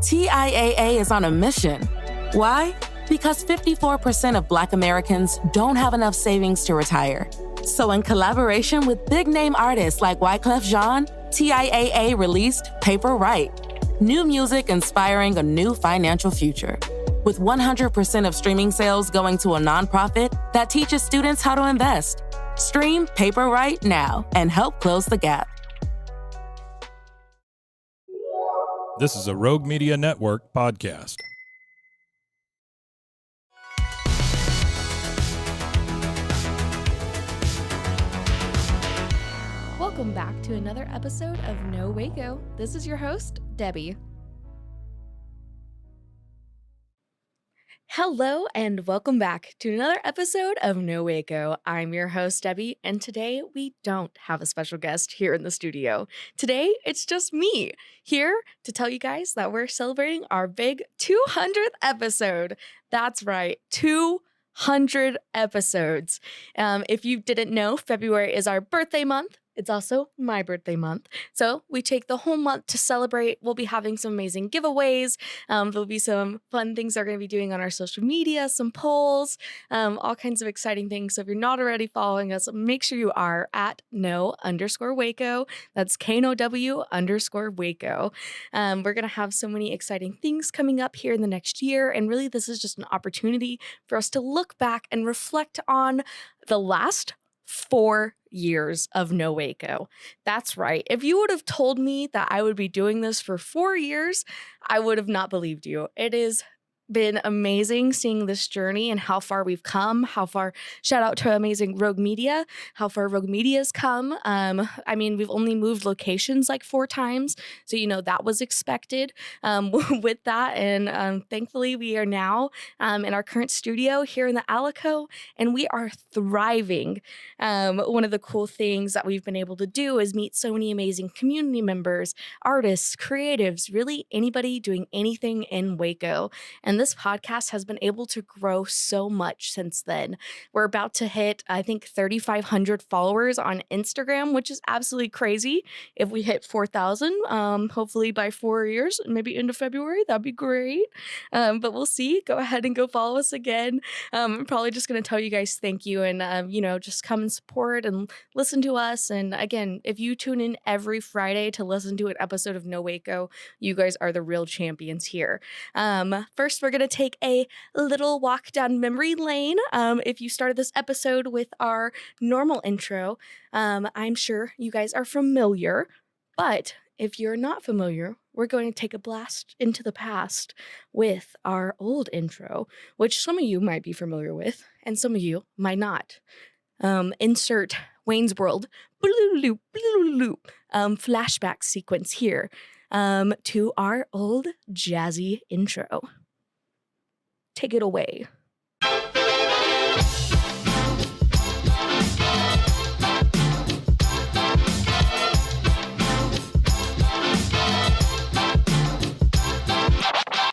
TIAA is on a mission. Why? Because 54% of Black Americans don't have enough savings to retire. So in collaboration with big-name artists like Wyclef Jean, TIAA released Paper Right, new music inspiring a new financial future. With 100% of streaming sales going to a nonprofit that teaches students how to invest. Stream Paper Right now and help close the gap. This is a Rogue Media Network podcast. Welcome back to another episode of Know Waco. This is your host, Debbie. Hello and welcome back to another episode of Know Waco. I'm your host, Debbie, and today we don't have a special guest here in the studio. Today, it's just me here to tell you guys that we're celebrating our big 200th episode. That's right, 200 episodes. If you didn't know, February is our birthday month. It's also my birthday month. So we take the whole month to celebrate. We'll be having some amazing giveaways. There'll be some fun things we're going to be doing on our social media, some polls, all kinds of exciting things. So if you're not already following us, make sure you are at Know_Waco. That's KNOW_Waco. We're going to have so many exciting things coming up here in the next year. And really, this is just an opportunity for us to look back and reflect on the last 4 years of Know Waco. That's right. If you would have told me that I would be doing this for 4 years, I would have not believed you. It has been amazing seeing this journey and how far we've come, shout out to amazing Rogue Media, how far Rogue Media's come. We've only moved locations like 4 times. So, that was expected with that. And thankfully we are now in our current studio here in the Alico, and we are thriving. One of the cool things that we've been able to do is meet so many amazing community members, artists, creatives, really anybody doing anything in Waco. And this podcast has been able to grow so much since then. We're about to hit, I think, 3,500 followers on Instagram, which is absolutely crazy. If we hit 4,000, hopefully by 4 years, maybe into February, that'd be great. But we'll see. Go ahead and go follow us again. I'm probably just going to tell you guys thank you and, just come and support and listen to us. And again, if you tune in every Friday to listen to an episode of Know Waco, you guys are the real champions here. First, we're going to take a little walk down memory lane. If you started this episode with our normal intro, I'm sure you guys are familiar. But if you're not familiar, we're going to take a blast into the past with our old intro, which some of you might be familiar with, and some of you might not. Insert Wayne's World flashback sequence here to our old jazzy intro. Take it away.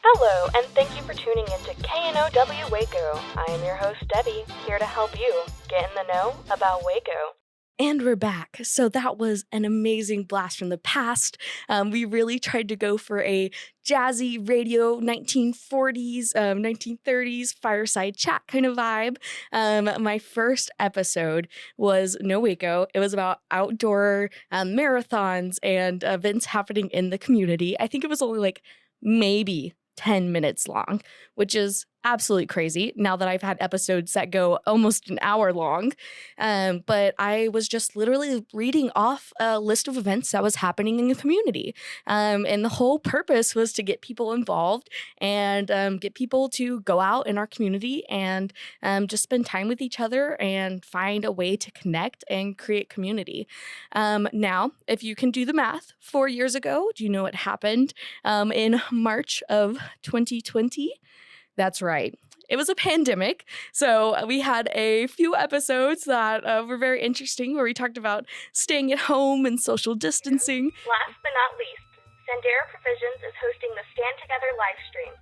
Hello, and thank you for tuning into KNOW Waco. I am your host, Debbie, here to help you get in the know about Waco. And we're back. So that was an amazing blast from the past. We really tried to go for a jazzy radio 1940s, 1930s fireside chat kind of vibe. My first episode was Know Waco. It was about outdoor marathons and events happening in the community. I think it was only maybe 10 minutes long, which is absolutely crazy now that I've had episodes that go almost an hour long. But I was just literally reading off a list of events that was happening in the community. And the whole purpose was to get people involved and get people to go out in our community and just spend time with each other and find a way to connect and create community. Now, if you can do the math, 4 years ago, do you know what happened in March of 2020? That's right. It was a pandemic. So we had a few episodes that were very interesting where we talked about staying at home and social distancing. Last but not least, Sandera Provisions is hosting the Stand Together live stream.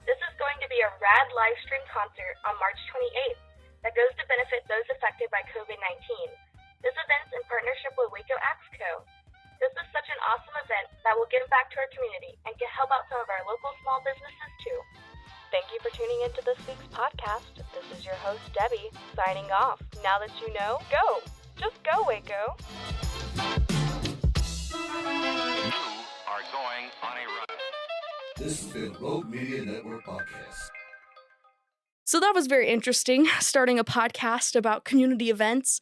This is going to be a rad live stream concert on March 28th that goes to benefit those affected by COVID-19. This event's in partnership with Waco Acts Co. This is such an awesome event that will give back to our community and can help out some of our local small small businesses too. Thank you for tuning into this week's podcast. This is your host, Debbie, signing off. Now that you know, go! Just go, Waco! You are going on a run. This has been Rogue Media Network Podcast. So that was very interesting, starting a podcast about community events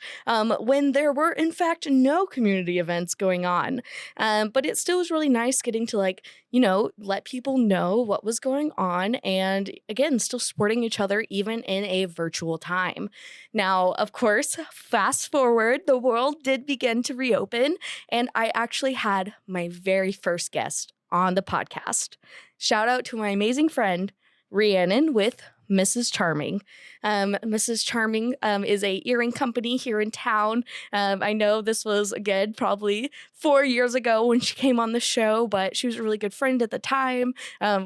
when there were, in fact, no community events going on. But it still was really nice getting to, let people know what was going on and, again, still supporting each other even in a virtual time. Now, of course, fast forward, the world did begin to reopen, and I actually had my very first guest on the podcast. Shout out to my amazing friend, Rhiannon with Mrs. Charming. Mrs. Charming is a earring company here in town. I know this was, again, probably 4 years ago when she came on the show, but she was a really good friend at the time.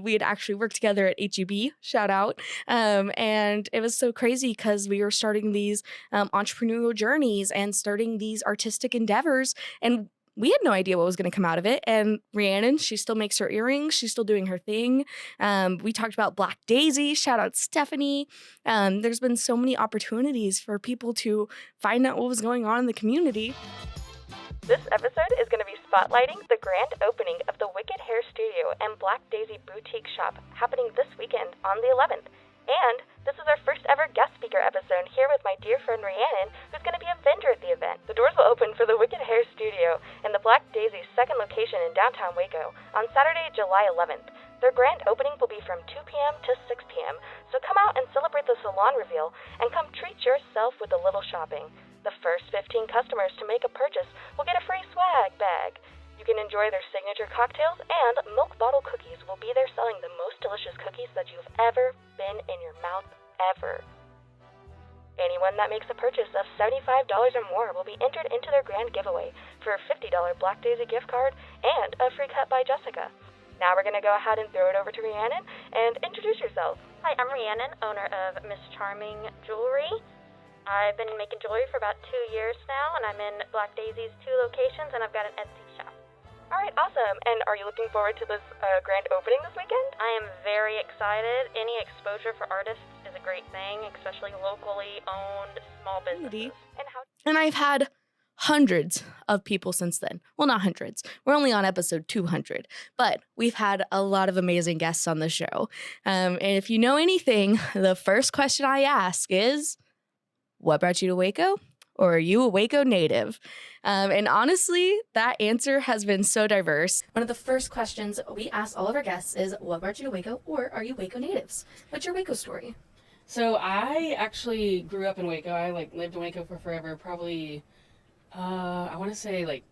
We had actually worked together at HEB, shout out. And it was so crazy because we were starting these entrepreneurial journeys and starting these artistic endeavors, and we had no idea what was going to come out of it. And Rhiannon, she still makes her earrings. She's still doing her thing. We talked about Black Daisy. Shout out Stephanie. There's been so many opportunities for people to find out what was going on in the community. This episode is going to be spotlighting the grand opening of the Wicked Hair Studio and Black Daisy Boutique Shop happening this weekend on the 11th. And this is our first ever guest speaker episode here with my dear friend Rhiannon, who's going to be a vendor at the event. The doors will open for the Wicked Hair Studio and the Black Daisy's second location in downtown Waco on Saturday, July 11th. Their grand opening will be from 2 p.m. to 6 p.m., so come out and celebrate the salon reveal and come treat yourself with a little shopping. The first 15 customers to make a purchase will get a free swag bag. You can enjoy their signature cocktails, and Milk Bottle Cookies will be there selling the most delicious cookies that you've ever been in your mouth, ever. Anyone that makes a purchase of $75 or more will be entered into their grand giveaway for a $50 Black Daisy gift card and a free cut by Jessica. Now we're going to go ahead and throw it over to Rhiannon and introduce yourself. Hi, I'm Rhiannon, owner of Miss Charming Jewelry. I've been making jewelry for about 2 years now, and I'm in Black Daisy's 2 locations, and I've got an Etsy shop. All right, awesome. And are you looking forward to this grand opening this weekend? I am very excited. Any exposure for artists is a great thing, especially locally owned small businesses. And I've had hundreds of people since then. Well, not hundreds. We're only on episode 200, but we've had a lot of amazing guests on the show. And if you know anything, the first question I ask is, what brought you to Waco? Or are you a Waco native? And honestly, that answer has been so diverse. One of the first questions we ask all of our guests is, what brought you to Waco? Or are you Waco natives? What's your Waco story? So I actually grew up in Waco. I lived in Waco for forever. Probably, I want to say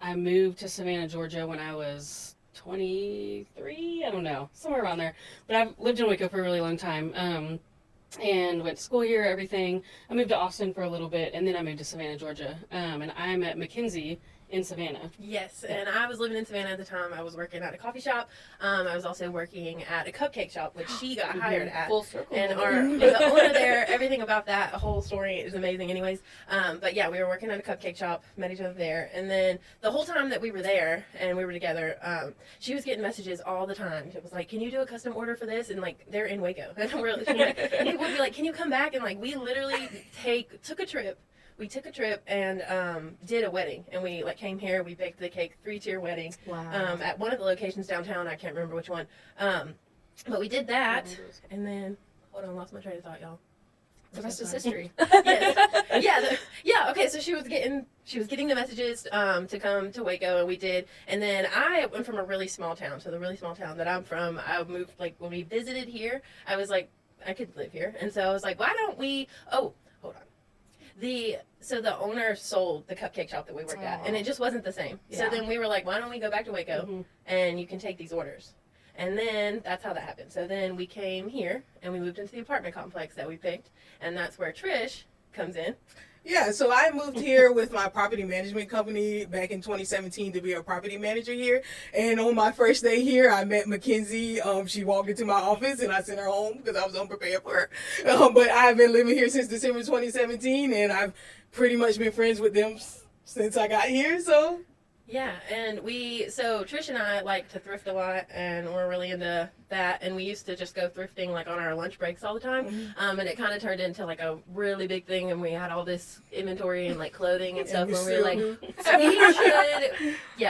I moved to Savannah, Georgia when I was 23. I don't know, somewhere around there. But I've lived in Waco for a really long time. And went to school here, everything. I moved to Austin for a little bit, and then I moved to Savannah, Georgia. And I'm at McKinsey in Savannah. Yes, and I was living in Savannah at the time. I was working at a coffee shop. I was also working at a cupcake shop, which she got hired at. Full circle. And the owner there, everything about that whole story is amazing anyways. But yeah, we were working at a cupcake shop, met each other there. And then the whole time that we were there and we were together, she was getting messages all the time. It was like, can you do a custom order for this? And they're in Waco. And we're like, and people would be like, can you come back? And we literally took a trip. We took a trip and did a wedding, and we came here. We baked the cake, 3-tier wedding. Wow. At one of the locations downtown. I can't remember which one. But we did that, and then hold on, lost my train of thought, y'all. The rest is history. Yes. Yeah. Okay. So she was getting the messages to come to Waco, and we did. And then I went from a really small town. So the really small town that I'm from, I moved when we visited here. I was like, I could live here, and so I was like, why don't we? Oh, hold on. So the owner sold the cupcake shop that we worked at, and it just wasn't the same. Yeah. So then we were like, why don't we go back to Waco and you can take these orders? And then that's how that happened. So then we came here and we moved into the apartment complex that we picked, and that's where Trish comes in. Yeah, so I moved here with my property management company back in 2017 to be a property manager here. And on my first day here, I met Mackenzie. She walked into my office and I sent her home because I was unprepared for her. But I've been living here since December 2017, and I've pretty much been friends with them since I got here. So Yeah, and so Trish and I like to thrift a lot, and we're really into that, and we used to just go thrifting like on our lunch breaks all the time, and it kind of turned into like a really big thing, and we had all this inventory and like clothing and stuff, where we were like,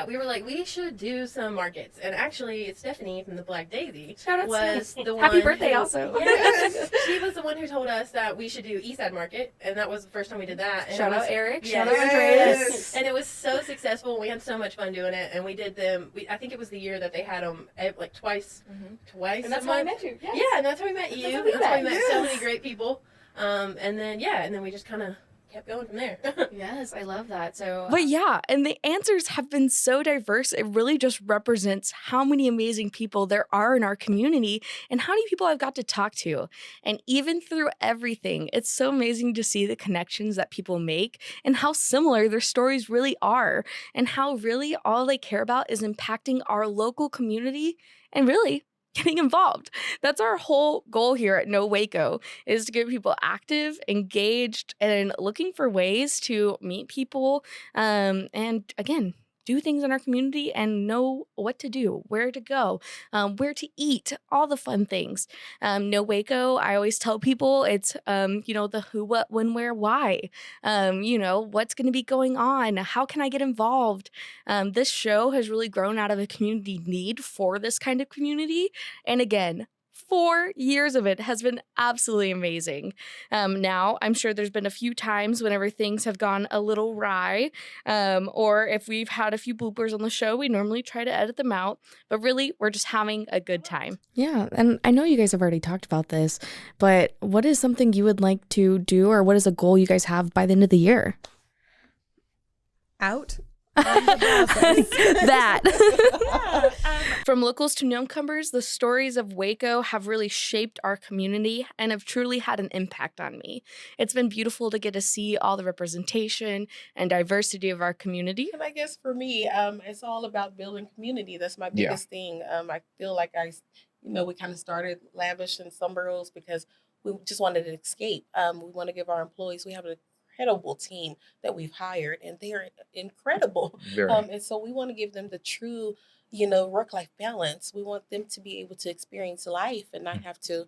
we were like, we should do some markets, and actually Stephanie from the Black Daisy was the one. Happy birthday also. Yeah, she was the one who told us that we should do Eastside Market, and that was the first time we did that. And Shout out Eric, yeah, shout out Andreas. and it was so successful. We had so much fun doing it, and we did them. I think it was the year that they had them like twice. And that's how I met you. Yes. Yeah, and that's how we met you. That's how we met so many great people. And then we just kind of kept going from there. Yes, I love that. So, But yeah, and the answers have been so diverse. It really just represents how many amazing people there are in our community and how many people I've got to talk to. And even through everything, it's so amazing to see the connections that people make and how similar their stories really are, and how really all they care about is impacting our local community and really getting involved. That's our whole goal here at Know Waco, is to get people active, engaged, and looking for ways to meet people, and again, do things in our community and know what to do, where to go, where to eat, all the fun things. Know Waco, I always tell people it's, the who, what, when, where, why, what's going to be going on, how can I get involved? This show has really grown out of a community need for this kind of community. And again, 4 years of it has been absolutely amazing. Now, I'm sure there's been a few times whenever things have gone a little wry, or if we've had a few bloopers on the show, we normally try to edit them out. But really, we're just having a good time. Yeah, and I know you guys have already talked about this, but what is something you would like to do, or what is a goal you guys have by the end of the year? Out. That. From locals to newcomers, the stories of Waco have really shaped our community and have truly had an impact on me. It's been beautiful to get to see all the representation and diversity of our community. And I guess for me, it's all about building community. That's my biggest thing. I feel like we kind of started Lavish and Sunburrows because we just wanted an escape. We want to give our employees, we have an incredible team that we've hired, and they're incredible. And so we want to give them the true, work-life balance. We want them to be able to experience life and not have to,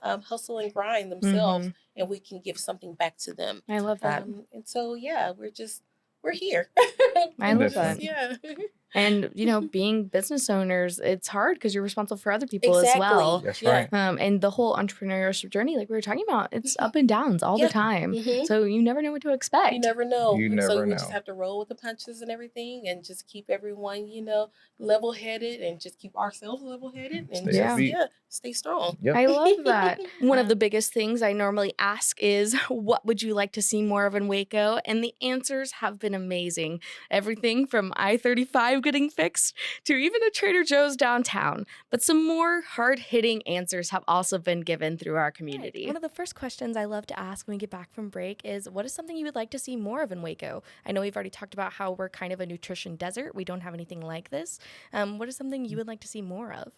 hustle and grind themselves, and we can give something back to them. I love that. And so, we're here. I love that. Yeah. And, being business owners, it's hard because you're responsible for other people as well. That's right. And the whole entrepreneurship journey, like we were talking about, it's up and downs all the time. So you never know what to expect. You never know. You never so know. We just have to roll with the punches and everything, and just keep everyone, level-headed, and just keep ourselves level-headed, and stay strong. Yep. I love that. One of the biggest things I normally ask is, what would you like to see more of in Waco? And the answers have been amazing. Everything from I-35 getting fixed to even a Trader Joe's downtown. But some more hard-hitting answers have also been given through our community. Right. One of the first questions I love to ask when we get back from break is, what is something you would like to see more of in Waco? I know we've already talked about how we're kind of a nutrition desert. We don't have anything like this. What is something you would like to see more of?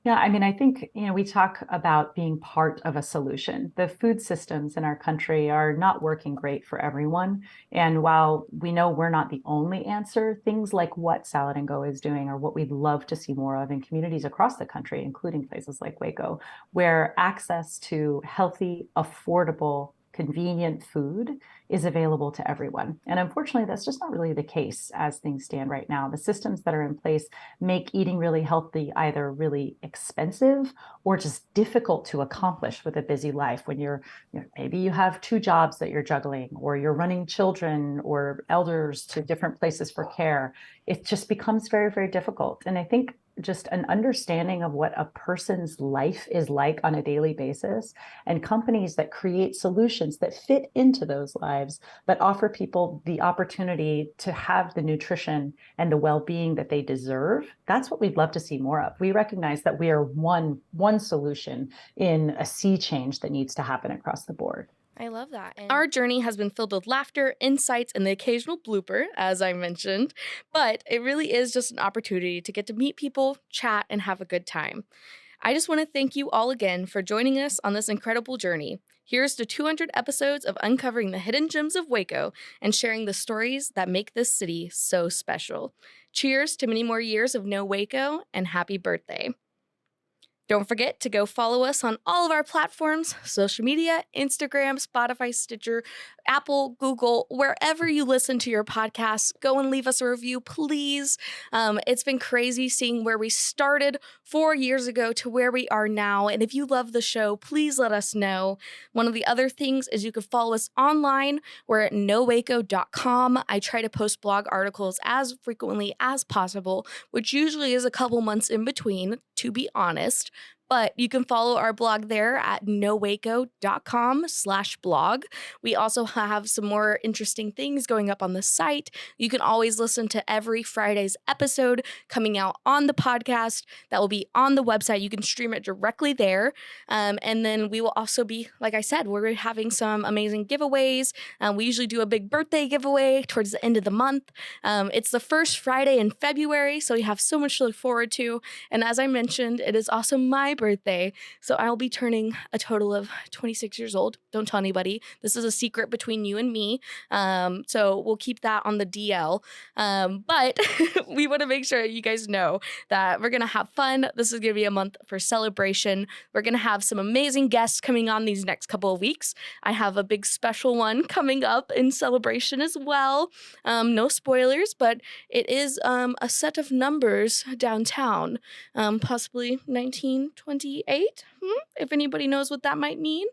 Yeah, I think, we talk about being part of a solution. The food systems in our country are not working great for everyone. And while we know we're not the only answer, things like what Salad and Go is doing are what we'd love to see more of in communities across the country, including places like Waco, where access to healthy, affordable, convenient food is available to everyone. And unfortunately, that's just not really the case as things stand right now. The systems that are in place make eating really healthy either really expensive or just difficult to accomplish with a busy life when maybe you have 2 jobs that you're juggling, or you're running children or elders to different places for care. It just becomes very, very difficult. And I think just an understanding of what a person's life is like on a daily basis, and companies that create solutions that fit into those lives, but offer people the opportunity to have the nutrition and the well-being that they deserve. That's what we'd love to see more of. We recognize that we are one solution in a sea change that needs to happen across the board. I love that. Our journey has been filled with laughter, insights, and the occasional blooper, as I mentioned. But it really is just an opportunity to get to meet people, chat, and have a good time. I just want to thank you all again for joining us on this incredible journey. Here's to 200 episodes of uncovering the hidden gems of Waco and sharing the stories that make this city so special. Cheers to many more years of Know Waco, and happy birthday. Don't forget to go follow us on all of our platforms, social media, Instagram, Spotify, Stitcher, Apple, Google, wherever you listen to your podcasts. Go and leave us a review, please. It's been crazy seeing where we started 4 years ago to where we are now. And if you love the show, please let us know. One of the other things is you can follow us online. We're at knowwaco.com. I try to post blog articles as frequently as possible, which usually is a couple months in between, to be honest. But you can follow our blog there at knowwaco.com/blog. We also have some more interesting things going up on the site. You can always listen to every Friday's episode coming out on the podcast. That will be on the website. You can stream it directly there. And then we will also be, like I said, we're having some amazing giveaways. We usually do a big birthday giveaway towards the end of the month. It's the first Friday in February, so we have so much to look forward to. And as I mentioned, it is also my birthday, so I'll be turning a total of 26 years old. Don't tell anybody. This is a secret between you and me, so we'll keep that on the DL. But we want to make sure you guys know that we're going to have fun. This is going to be a month for celebration. We're going to have some amazing guests coming on these next couple of weeks. I have a big special one coming up in celebration as well. No spoilers, but it is a set of numbers downtown, possibly 1928, if anybody knows what that might mean.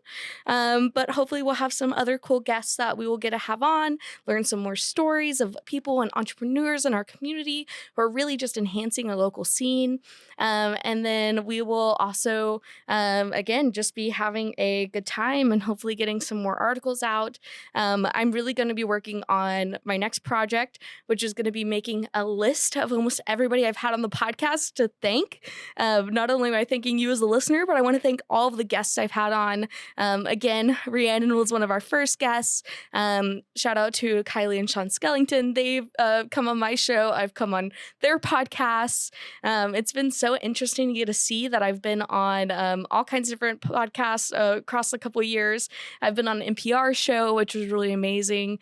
But hopefully we'll have some other cool guests that we will get to have on, learn some more stories of people and entrepreneurs in our community who are really just enhancing our local scene. And then we will also, again, just be having a good time and hopefully getting some more articles out. I'm really going to be working on my next project, which is going to be making a list of almost everybody I've had on the podcast to thank. Not only am I thanking you as a listener, but I want to thank all of the guests I've had on. Again, Rhiannon was one of our first guests. Shout out to Kylie and Sean Skellington. They've come on my show. I've come on their podcasts. It's been so interesting to get to see that I've been on all kinds of different podcasts across a couple of years. I've been on an NPR show, which was really amazing,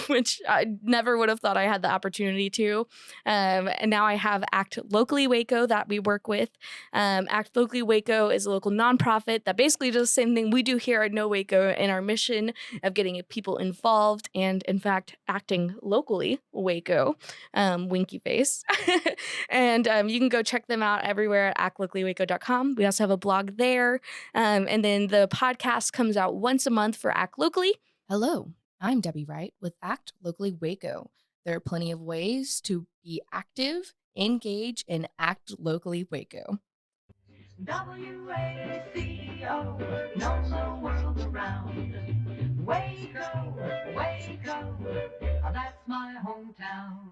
which I never would have thought I had the opportunity to. And now I have Act Locally Waco that we work with. Act Locally Waco is a local nonprofit that basically does the same thing we do here at Know Waco in our mission of getting people involved and, in fact, acting locally Waco. Winky face. And you can go check them out everywhere at actlocallywaco.com. We also have a blog there. And then the podcast comes out once a month for Act Locally. Hello, I'm Debbie Wright with Act Locally Waco. There are plenty of ways to be active, engage, and act locally Waco. WACO, know the world around. Waco, Waco, that's my hometown.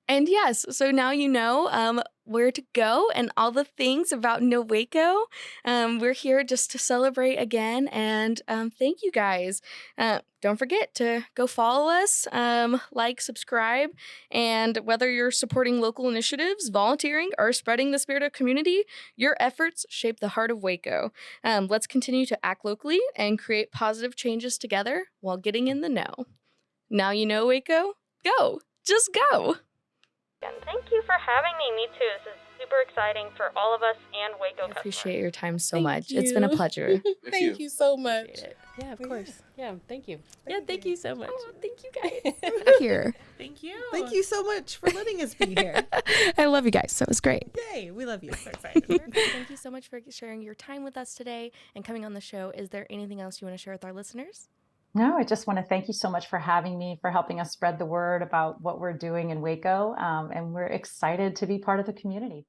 And yes, so now you know where to go and all the things about Know Waco. We're here just to celebrate again, and thank you guys. Don't forget to go follow us, like, subscribe, and whether you're supporting local initiatives, volunteering, or spreading the spirit of community, your efforts shape the heart of Waco. Let's continue to act locally and create positive changes together while getting in the know. Now you know Waco? Go! Just go! And thank you for having me. Me too. This is super exciting for all of us and Waco customers. I appreciate your time so Thank much. you. It's been a pleasure. Thank you so much. Yeah, of course. Yeah, thank you. Yeah, thank you so much. Oh, thank you guys. Here. Thank you. Thank you so much for letting us be here. I love you guys. That was great. Yay, we love you. So excited. Thank you so much for sharing your time with us today and coming on the show. Is there anything else you want to share with our listeners? No, I just want to thank you so much for having me, for helping us spread the word about what we're doing in Waco. And we're excited to be part of the community.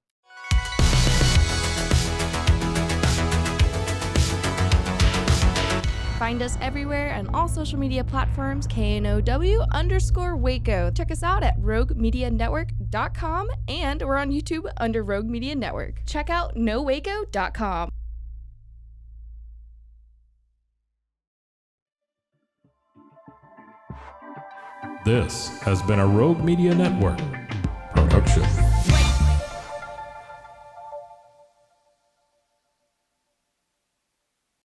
Find us everywhere on all social media platforms, KNOW_Waco. Check us out at roguemedianetwork.com, and we're on YouTube under Rogue Media Network. Check out knowwaco.com. This has been a Rogue Media Network production.